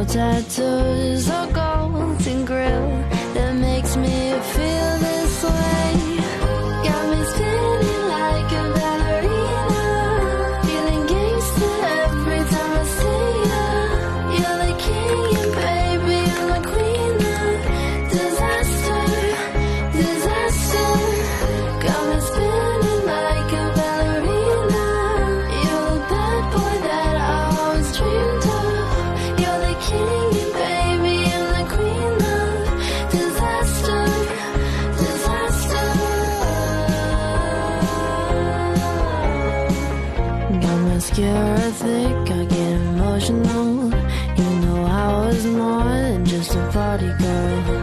no tattoos or golden grill that makes me feel this way. Got me spinning like a ballerina, feeling gangster every time I see ya. You're the king and baby, I'm the queen of disaster, disaster. Got me spinning like a ballerina. You're the bad boy that I always dreamed of. You're the king and baby, I'm the queen of disaster, disaster. Got mascara thick, I get emotional. You know I was more than just a party girl.